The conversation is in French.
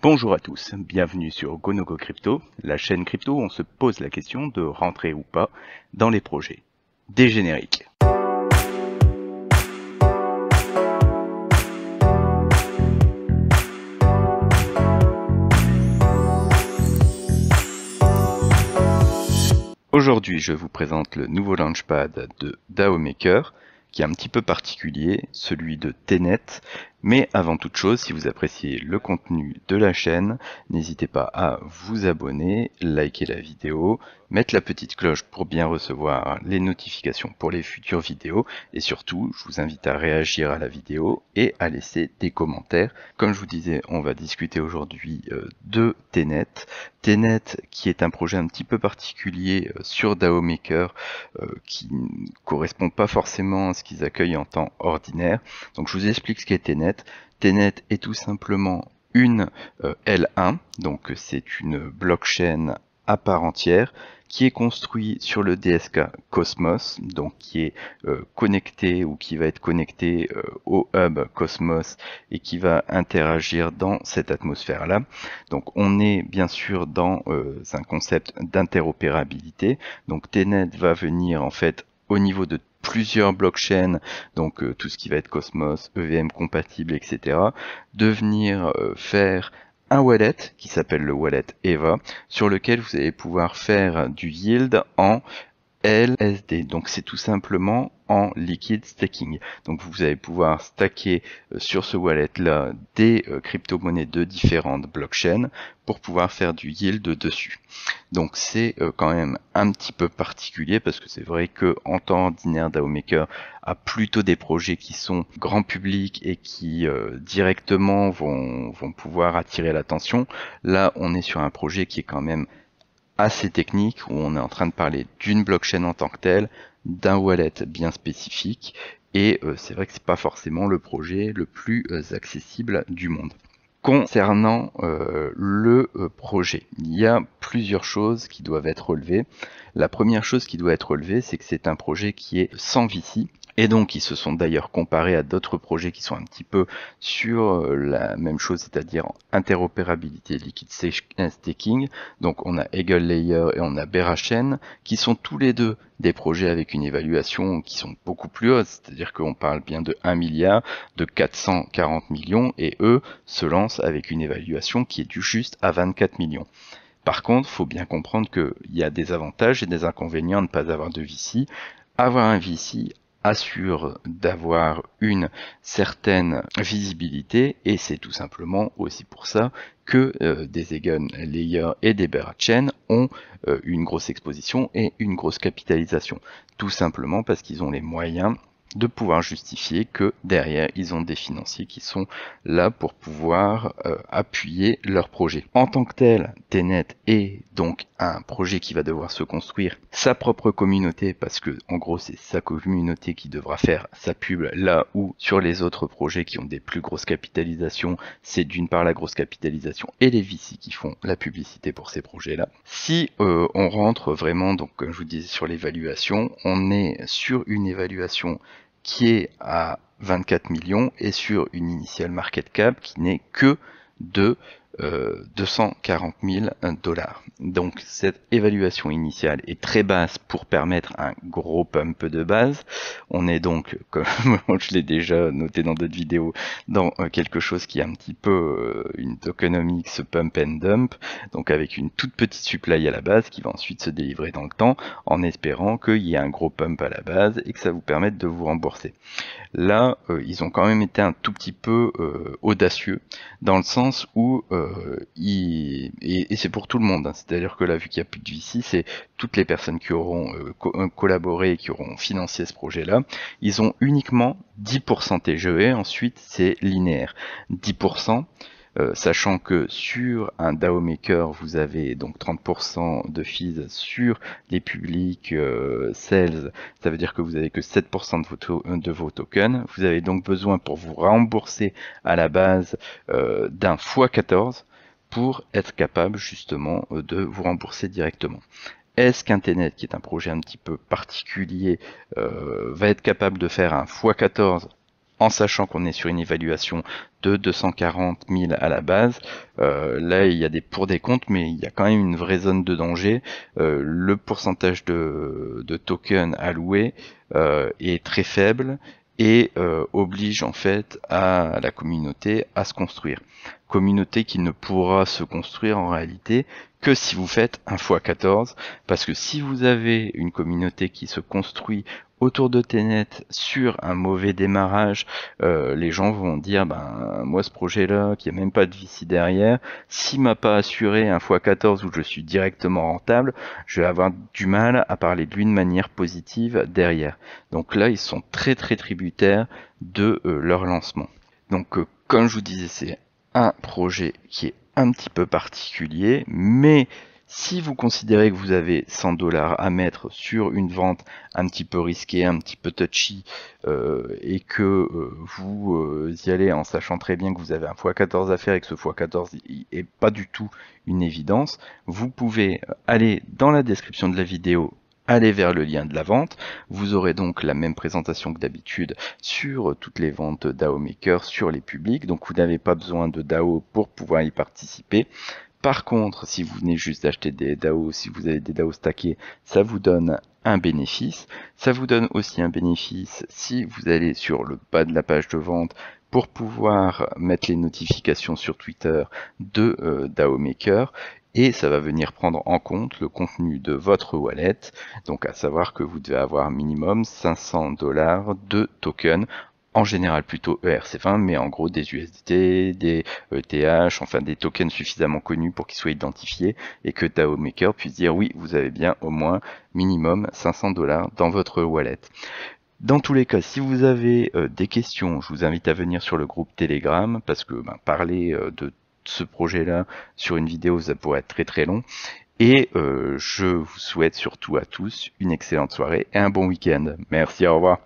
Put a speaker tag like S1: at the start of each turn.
S1: Bonjour à tous, bienvenue sur GoNoGo Crypto, la chaîne crypto où on se pose la question de rentrer ou pas dans les projets. Des génériques. Aujourd'hui, je vous présente le nouveau launchpad de DAO Maker, qui est un petit peu particulier, celui de Tenet. Mais avant toute chose, si vous appréciez le contenu de la chaîne, n'hésitez pas à vous abonner, liker la vidéo, mettre la petite cloche pour bien recevoir les notifications pour les futures vidéos, et surtout, je vous invite à réagir à la vidéo et à laisser des commentaires. Comme je vous disais, on va discuter aujourd'hui de Tenet. Tenet, qui est un projet un petit peu particulier sur DAO Maker, qui ne correspond pas forcément à ce qu'ils accueillent en temps ordinaire. Donc je vous explique ce qu'est Tenet. Tenet est tout simplement une L1, donc c'est une blockchain à part entière qui est construit sur le DSK Cosmos, donc qui est connecté ou qui va être connecté au hub Cosmos et qui va interagir dans cette atmosphère-là. Donc on est bien sûr dans un concept d'interopérabilité. Donc Tenet va venir en fait au niveau de plusieurs blockchains, donc tout ce qui va être Cosmos, EVM compatible, etc., de venir faire un wallet qui s'appelle le wallet EVA, sur lequel vous allez pouvoir faire du yield en LSD. Donc c'est tout simplement en liquid staking. Donc vous allez pouvoir stacker sur ce wallet là des crypto-monnaies de différentes blockchains pour pouvoir faire du yield dessus. Donc c'est quand même un petit peu particulier parce que c'est vrai que en temps ordinaire DAO Maker a plutôt des projets qui sont grand public et qui directement vont pouvoir attirer l'attention. Là on est sur un projet qui est quand même assez technique, où on est en train de parler d'une blockchain en tant que telle, d'un wallet bien spécifique, et c'est vrai que c'est pas forcément le projet le plus accessible du monde. Concernant le projet, il y a plusieurs choses qui doivent être relevées. La première chose qui doit être relevée, c'est que c'est un projet qui est sans VC, et donc ils se sont d'ailleurs comparés à d'autres projets qui sont un petit peu sur la même chose, c'est-à-dire interopérabilité liquid staking. Donc on a Eagle Layer et on a Berachain, qui sont tous les deux des projets avec une évaluation qui sont beaucoup plus hautes, c'est-à-dire qu'on parle bien de 1 milliard, de 440 millions, et eux se lancent avec une évaluation qui est du juste à 24 millions. Par contre, il faut bien comprendre qu'il y a des avantages et des inconvénients à ne pas avoir de VC. Avoir un VC assure d'avoir une certaine visibilité, et c'est tout simplement aussi pour ça que des Eagle Layer et des Berachain ont une grosse exposition et une grosse capitalisation. Tout simplement parce qu'ils ont les moyens de pouvoir justifier que derrière ils ont des financiers qui sont là pour pouvoir appuyer leur projet. En tant que tel, Tenet est donc un projet qui va devoir se construire sa propre communauté, parce que en gros c'est sa communauté qui devra faire sa pub, là où sur les autres projets qui ont des plus grosses capitalisations, c'est d'une part la grosse capitalisation et les VC qui font la publicité pour ces projets là. Si on rentre vraiment, donc comme je vous disais, sur l'évaluation, on est sur une évaluation qui est à 24 millions et sur une initial market cap qui n'est que de 240 000 dollars. Donc cette évaluation initiale est très basse pour permettre un gros pump de base. On est donc, comme je l'ai déjà noté dans d'autres vidéos, dans quelque chose qui est un petit peu une tokenomics pump and dump, donc avec une toute petite supply à la base qui va ensuite se délivrer dans le temps en espérant qu'il y ait un gros pump à la base et que ça vous permette de vous rembourser. Là, ils ont quand même été un tout petit peu audacieux, dans le sens où et c'est pour tout le monde, hein. C'est-à-dire que là, vu qu'il n'y a plus de VC, c'est toutes les personnes qui auront collaboré et qui auront financé ce projet-là, ils ont uniquement 10% TGE, ensuite c'est linéaire. 10%, sachant que sur un DAO Maker, vous avez donc 30% de fees sur les publics sales, ça veut dire que vous avez que 7% de vos tokens. Vous avez donc besoin, pour vous rembourser à la base, d'un x14 pour être capable justement de vous rembourser directement. Est-ce qu'un Tenet, qui est un projet un petit peu particulier, va être capable de faire un x14 en sachant qu'on est sur une évaluation de 240 000 à la base. Là, il y a des pour des contre, mais il y a quand même une vraie zone de danger. Le pourcentage de tokens alloués est très faible et oblige en fait à la communauté à se construire. Communauté qui ne pourra se construire en réalité que si vous faites un x14, parce que si vous avez une communauté qui se construit autour de Tenet sur un mauvais démarrage, les gens vont dire moi ce projet là qui a même pas de VC derrière, s'il m'a pas assuré un x14 où je suis directement rentable, je vais avoir du mal à parler de lui de manière positive derrière. Donc là ils sont très très tributaires de leur lancement. Donc comme je vous disais, c'est un projet qui est un petit peu particulier, mais si vous considérez que vous avez 100 $ à mettre sur une vente un petit peu risquée, un petit peu touchy, et que vous y allez en sachant très bien que vous avez un x14 à faire et que ce x14 est pas du tout une évidence, vous pouvez aller dans la description de la vidéo, aller vers le lien de la vente. Vous aurez donc la même présentation que d'habitude sur toutes les ventes DAO Maker, sur les publics, donc vous n'avez pas besoin de DAO pour pouvoir y participer. Par contre, si vous venez juste d'acheter des DAO, si vous avez des DAO stackés, ça vous donne un bénéfice. Ça vous donne aussi un bénéfice si vous allez sur le bas de la page de vente pour pouvoir mettre les notifications sur Twitter de DAO Maker. Et ça va venir prendre en compte le contenu de votre wallet. Donc à savoir que vous devez avoir minimum 500 $ de tokens, en général plutôt ERC20, mais en gros des USDT, des ETH, enfin des tokens suffisamment connus pour qu'ils soient identifiés et que DAO Maker puisse dire oui, vous avez bien au moins minimum 500 $ dans votre wallet. Dans tous les cas, si vous avez des questions, je vous invite à venir sur le groupe Telegram parce que parler de ce projet-là sur une vidéo, ça pourrait être très très long. Et je vous souhaite surtout à tous une excellente soirée et un bon week-end. Merci, au revoir.